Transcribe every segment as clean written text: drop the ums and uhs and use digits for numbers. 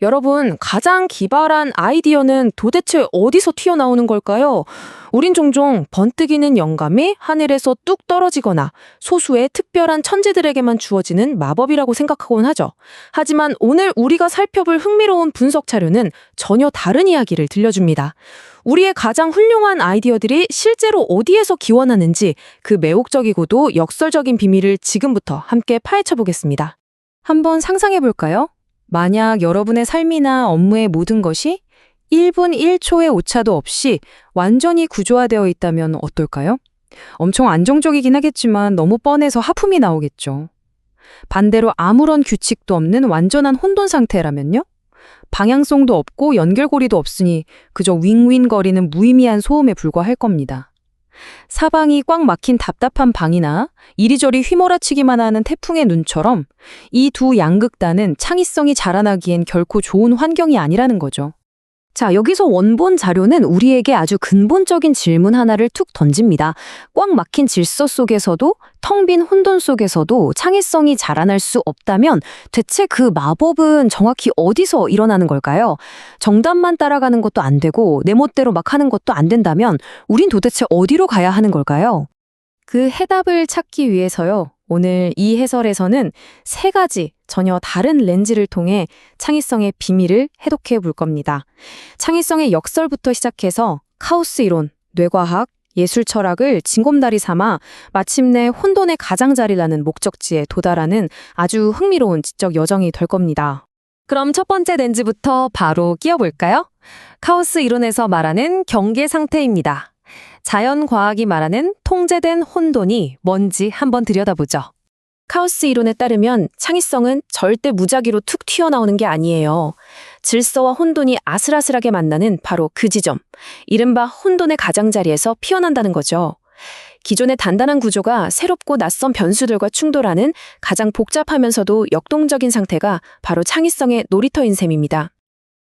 여러분, 가장 기발한 아이디어는 도대체 어디서 튀어나오는 걸까요? 우린 종종 번뜩이는 영감이 하늘에서 뚝 떨어지거나 소수의 특별한 천재들에게만 주어지는 마법이라고 생각하곤 하죠. 하지만 오늘 우리가 살펴볼 흥미로운 분석 자료는 전혀 다른 이야기를 들려줍니다. 우리의 가장 훌륭한 아이디어들이 실제로 어디에서 기원하는지 그 매혹적이고도 역설적인 비밀을 지금부터 함께 파헤쳐 보겠습니다. 한번 상상해 볼까요? 만약 여러분의 삶이나 업무의 모든 것이 1분 1초의 오차도 없이 완전히 구조화되어 있다면 어떨까요? 엄청 안정적이긴 하겠지만 너무 뻔해서 하품이 나오겠죠. 반대로 아무런 규칙도 없는 완전한 혼돈 상태라면요? 방향성도 없고 연결고리도 없으니 그저 윙윙거리는 무의미한 소음에 불과할 겁니다. 사방이 꽉 막힌 답답한 방이나 이리저리 휘몰아치기만 하는 태풍의 눈처럼 이 두 양극단은 창의성이 자라나기엔 결코 좋은 환경이 아니라는 거죠. 자, 여기서 원본 자료는 우리에게 아주 근본적인 질문 하나를 툭 던집니다. 꽉 막힌 질서 속에서도 텅 빈 혼돈 속에서도 창의성이 자라날 수 없다면 대체 그 마법은 정확히 어디서 일어나는 걸까요? 정답만 따라가는 것도 안 되고 내 멋대로 막 하는 것도 안 된다면 우린 도대체 어디로 가야 하는 걸까요? 그 해답을 찾기 위해서요. 오늘 이 해설에서는 세 가지 전혀 다른 렌즈를 통해 창의성의 비밀을 해독해 볼 겁니다. 창의성의 역설부터 시작해서 카오스 이론, 뇌과학, 예술 철학을 징검다리 삼아 마침내 혼돈의 가장자리라는 목적지에 도달하는 아주 흥미로운 지적 여정이 될 겁니다. 그럼 첫 번째 렌즈부터 바로 끼워볼까요? 카오스 이론에서 말하는 경계 상태입니다. 자연과학이 말하는 통제된 혼돈이 뭔지 한번 들여다보죠. 카오스 이론에 따르면 창의성은 절대 무작위로 툭 튀어나오는 게 아니에요. 질서와 혼돈이 아슬아슬하게 만나는 바로 그 지점, 이른바 혼돈의 가장자리에서 피어난다는 거죠. 기존의 단단한 구조가 새롭고 낯선 변수들과 충돌하는 가장 복잡하면서도 역동적인 상태가 바로 창의성의 놀이터인 셈입니다.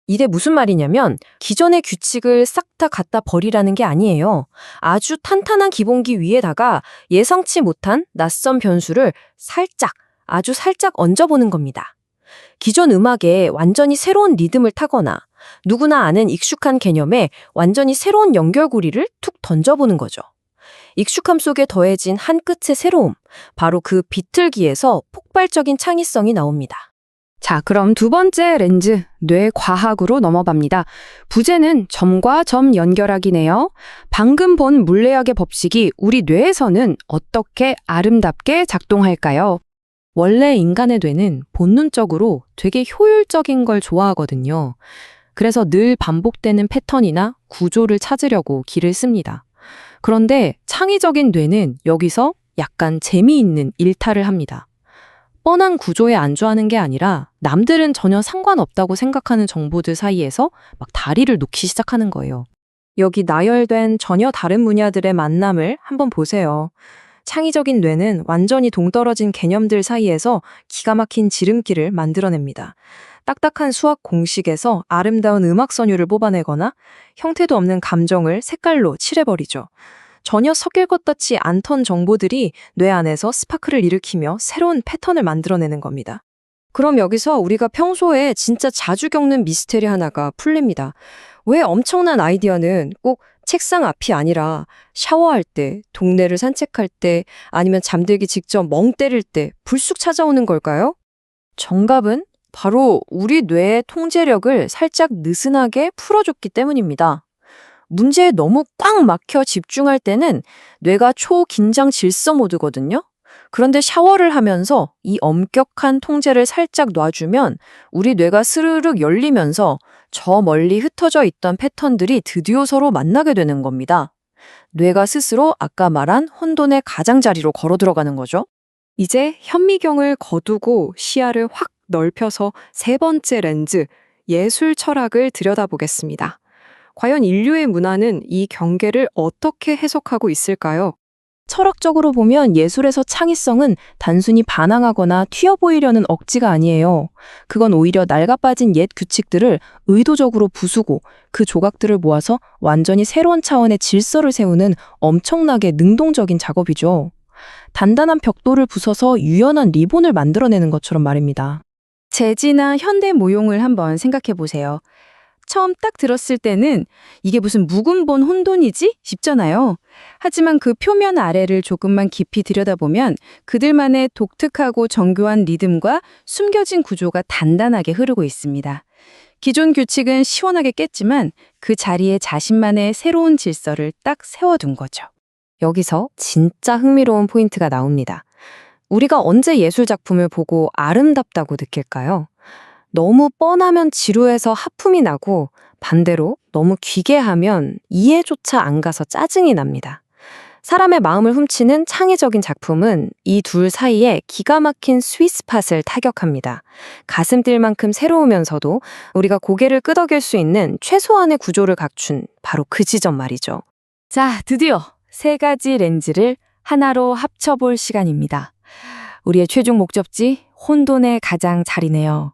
이게 무슨 말이냐면 기존의 규칙을 싹 다 갖다 버리라는 게 아니에요. 아주 탄탄한 기본기 위에다가 예상치 못한 낯선 변수를 아주 살짝 얹어보는 겁니다. 기존 음악에 완전히 새로운 리듬을 타거나 누구나 아는 익숙한 개념에 완전히 새로운 연결고리를 툭 던져보는 거죠. 익숙함 속에 더해진 한 끗의 새로움, 바로 그 비틀기에서 폭발적인 창의성이 나옵니다. 자, 그럼 두 번째 렌즈, 뇌과학으로 넘어갑니다. 부제는 점과 점 연결하기네요. 방금 본 물리학의 법칙이 우리 뇌에서는 어떻게 아름답게 작동할까요? 원래 인간의 뇌는 본능적으로 되게 효율적인 걸 좋아하거든요. 그래서 늘 반복되는 패턴이나 구조를 찾으려고 기를 씁니다. 그런데 창의적인 뇌는 여기서 약간 재미있는 일탈을 합니다. 뻔한 구조에 안주하는 게 아니라 남들은 전혀 상관없다고 생각하는 정보들 사이에서 막 다리를 놓기 시작하는 거예요. 여기 나열된 전혀 다른 분야들의 만남을 한번 보세요. 창의적인 뇌는 완전히 동떨어진 개념들 사이에서 기가 막힌 지름길을 만들어냅니다. 딱딱한 수학 공식에서 아름다운 음악 선율을 뽑아내거나 형태도 없는 감정을 색깔로 칠해버리죠. 전혀 섞일 것 같지 않던 정보들이 뇌 안에서 스파크를 일으키며 새로운 패턴을 만들어내는 겁니다. 그럼 여기서 우리가 평소에 진짜 자주 겪는 미스테리 하나가 풀립니다. 왜 엄청난 아이디어는 꼭 책상 앞이 아니라 샤워할 때, 동네를 산책할 때, 아니면 잠들기 직전 멍 때릴 때 불쑥 찾아오는 걸까요? 정답은 바로 우리 뇌의 통제력을 살짝 느슨하게 풀어줬기 때문입니다. 문제에 너무 꽉 막혀 집중할 때는 뇌가 초긴장 질서 모드거든요. 그런데 샤워를 하면서 이 엄격한 통제를 살짝 놔주면 우리 뇌가 스르륵 열리면서 저 멀리 흩어져 있던 패턴들이 드디어 서로 만나게 되는 겁니다. 뇌가 스스로 아까 말한 혼돈의 가장자리로 걸어 들어가는 거죠. 이제 현미경을 거두고 시야를 확 넓혀서 세 번째 렌즈, 예술 철학을 들여다보겠습니다. 과연 인류의 문화는 이 경계를 어떻게 해석하고 있을까요? 철학적으로 보면 예술에서 창의성은 단순히 반항하거나 튀어 보이려는 억지가 아니에요. 그건 오히려 낡아빠진 옛 규칙들을 의도적으로 부수고 그 조각들을 모아서 완전히 새로운 차원의 질서를 세우는 엄청나게 능동적인 작업이죠. 단단한 벽돌을 부숴서 유연한 리본을 만들어내는 것처럼 말입니다. 재지나 현대 모용을 한번 생각해 보세요. 처음 딱 들었을 때는 이게 무슨 묵은 본 혼돈이지? 싶잖아요. 하지만 그 표면 아래를 조금만 깊이 들여다보면 그들만의 독특하고 정교한 리듬과 숨겨진 구조가 단단하게 흐르고 있습니다. 기존 규칙은 시원하게 깼지만 그 자리에 자신만의 새로운 질서를 딱 세워둔 거죠. 여기서 진짜 흥미로운 포인트가 나옵니다. 우리가 언제 예술 작품을 보고 아름답다고 느낄까요? 너무 뻔하면 지루해서 하품이 나고 반대로 너무 귀괴하면 이해조차 안 가서 짜증이 납니다. 사람의 마음을 훔치는 창의적인 작품은 이 둘 사이에 기가 막힌 스윗스팟을 타격합니다. 가슴 뛸 만큼 새로우면서도 우리가 고개를 끄덕일 수 있는 최소한의 구조를 갖춘 바로 그 지점 말이죠. 자, 드디어 세 가지 렌즈를 하나로 합쳐볼 시간입니다. 우리의 최종 목적지 혼돈의 가장자리네요.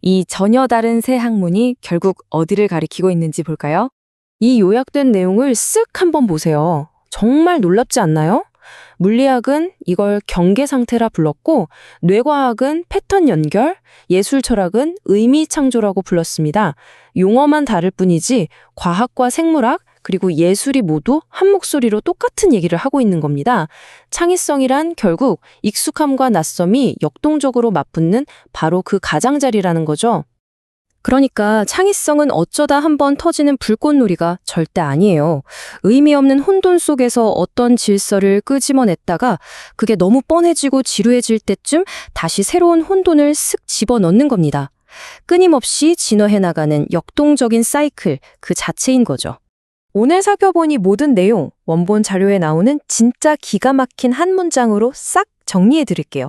이 전혀 다른 세 학문이 결국 어디를 가리키고 있는지 볼까요? 이 요약된 내용을 쓱 한번 보세요. 정말 놀랍지 않나요? 물리학은 이걸 경계 상태라 불렀고, 뇌과학은 패턴 연결, 예술 철학은 의미 창조라고 불렀습니다. 용어만 다를 뿐이지 과학과 생물학, 그리고 예술이 모두 한 목소리로 똑같은 얘기를 하고 있는 겁니다. 창의성이란 결국 익숙함과 낯섦이 역동적으로 맞붙는 바로 그 가장자리라는 거죠. 그러니까 창의성은 어쩌다 한번 터지는 불꽃놀이가 절대 아니에요. 의미 없는 혼돈 속에서 어떤 질서를 끄집어냈다가 그게 너무 뻔해지고 지루해질 때쯤 다시 새로운 혼돈을 쓱 집어넣는 겁니다. 끊임없이 진화해 나가는 역동적인 사이클 그 자체인 거죠. 오늘 살펴본 이 모든 내용, 원본 자료에 나오는 진짜 기가 막힌 한 문장으로 싹 정리해 드릴게요.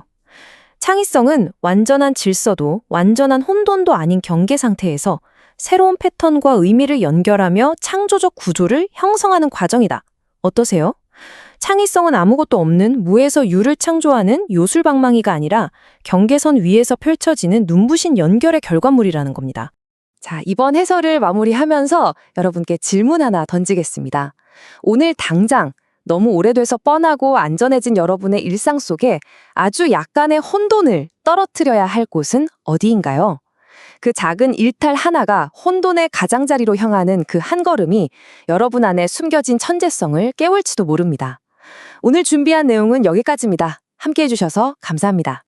창의성은 완전한 질서도 완전한 혼돈도 아닌 경계 상태에서 새로운 패턴과 의미를 연결하며 창조적 구조를 형성하는 과정이다. 어떠세요? 창의성은 아무것도 없는 무에서 유를 창조하는 요술방망이가 아니라 경계선 위에서 펼쳐지는 눈부신 연결의 결과물이라는 겁니다. 자, 이번 해설을 마무리하면서 여러분께 질문 하나 던지겠습니다. 오늘 당장 너무 오래돼서 뻔하고 안전해진 여러분의 일상 속에 아주 약간의 혼돈을 떨어뜨려야 할 곳은 어디인가요? 그 작은 일탈 하나가 혼돈의 가장자리로 향하는 그 한 걸음이 여러분 안에 숨겨진 천재성을 깨울지도 모릅니다. 오늘 준비한 내용은 여기까지입니다. 함께 해주셔서 감사합니다.